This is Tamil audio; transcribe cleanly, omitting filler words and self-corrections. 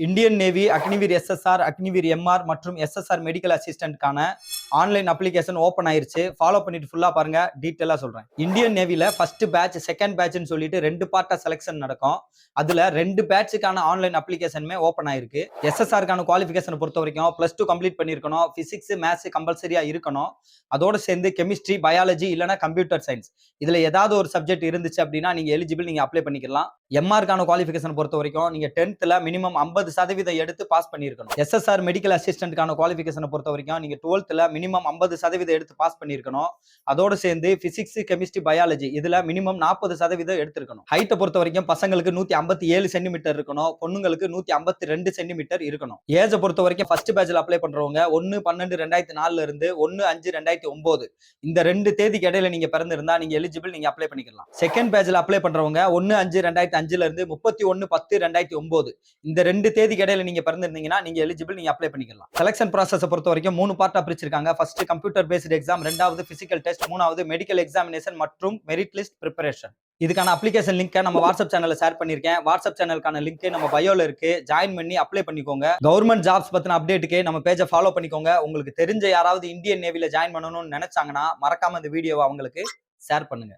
Indian Navy Agniveer SSR, Agniveer MR மற்றும் எஸ்எஸ்ஆர் மெடிக்கல் அசிஸ்டன்ட்கான ஆன்லைன் அப்ளிகேஷன் ஓப்பன் ஆயிருச்சு. ஃபாலோ பண்ணிட்டு ஃபுல்லா பாருங்க, டீட்டெயிலா சொல்றேன். இந்தியன் நேவில ஃபர்ஸ்ட் பேட்ச், செகண்ட் பேட்ச்னு சொல்லிட்டு 2 பார்ட்டா செலக்ஷன் நடக்கும். அதுல 2 பேட்சுக்கான ஆன்லைன் அப்ளிகேஷனுமே ஓப்பன் ஆயிருக்கு. எஸ்எஸ்ஆர்கான குவாலிஃபிகேஷன் பொறுத்த வரைக்கும் +2 கம்ப்ளீட் பண்ணிருக்கணும். பிசிக்ஸ், மேத்ஸ் கம்பல்சரியா இருக்கணும். அதோட சேர்ந்து கெமிஸ்ட்ரி, பயாலஜி இல்லனா கம்ப்யூட்டர் சயின்ஸ் இதுல ஏதாவது ஒரு சப்ஜெக்ட் இருந்துச்சு அப்படின்னா நீங்க எலிஜிபிள், நீங்க அப்ளை பண்ணிக்கலாம். எம்ஆர்கான குவாலிஃபிகேஷன் பொறுத்த வரைக்கும் நீங்க 10th மினிமம் 50% எடுத்து பாஸ் பண்ணிருக்கணும். எஸ்எஸ்ஆர் மெடிக்கல் அசிஸ்டன்ட்கான குவாலிஃபிகேஷனை பொறுத்த வரைக்கும் நீங்க 12th மினிமம் 50% எடுத்து பாஸ் பண்ணிருக்கணும். அதோட சேர்ந்து பிசிக்ஸ், கெமிஸ்ட்ரி, பயாலஜி இதுல மினிமம் 40% எடுத்திருக்கணும். ஹைட்டை பொறுத்த வரைக்கும் பசங்களுக்கு 157 சென்டிமீட்டர் இருக்கணும், பொண்ணுங்களுக்கு 152 சென்டிமீட்டர் இருக்கணும். ஏஜை பொறுத்த வரைக்கும் ஃபர்ஸ்ட் பேட்ச்ல அப்ளை பண்றவங்க 1/12/2004 இருந்து 1/5/2009 இந்த 2 தேதிக்கு இடையில நீங்க பிறந்திருந்தா நீங்க எலிஜிபிள், நீங்க அப்ளை பண்ணிக்கலாம். செகண்ட் பேட்ச்ல அப்ளை பண்றவங்க 1/5/2005 இருந்து 31/10/2009 இந்த 2 தேதிக்கு இடையில நீங்க பிறந்திருந்தீங்கன்னா நீங்க எலிஜிபிள், நீங்க அப்ளை பண்ணிக்கலாம். செலக்ஷன் ப்ராசஸ் பொறுத்த வரைக்கும் 3 பார்ட்டா பிரிச்சிருக்காங்க. ஃபர்ஸ்ட் கம்ப்யூட்டர் பேஸ்ட் எக்ஸாம், 2வது பிசிக்கல் டெஸ்ட், 3வது மெடிக்கல் எக்ஸாமினேஷன் மற்றும் மெரிட் லிஸ்ட் பிரிப்பரேஷன். இதுக்கான அப்ளிகேஷன் லிங்க் நம்ம வாட்ஸ்அப் சேனல்ல ஷேர் பண்ணிருக்கேன். வாட்ஸ்அப் சேனலுக்கான லிங்க் நம்ம பயோல இருக்கு. ஜாயின் பண்ணி அப்ளை பண்ணிக்கோங்க. கவர்மெண்ட் ஜாப்ஸ் பத்தின அப்டேட்டுக்கு நம்ம பேஜை ஃபாலோ பண்ணிக்கோங்க. உங்களுக்கு தெரிஞ்ச யாராவது இந்தியன் நேவில ஜாயின் பண்ணணும்னு நினைச்சாங்கன்னா மறக்காம இந்த வீடியோவை அவங்களுக்கு ஷேர் பண்ணுங்க.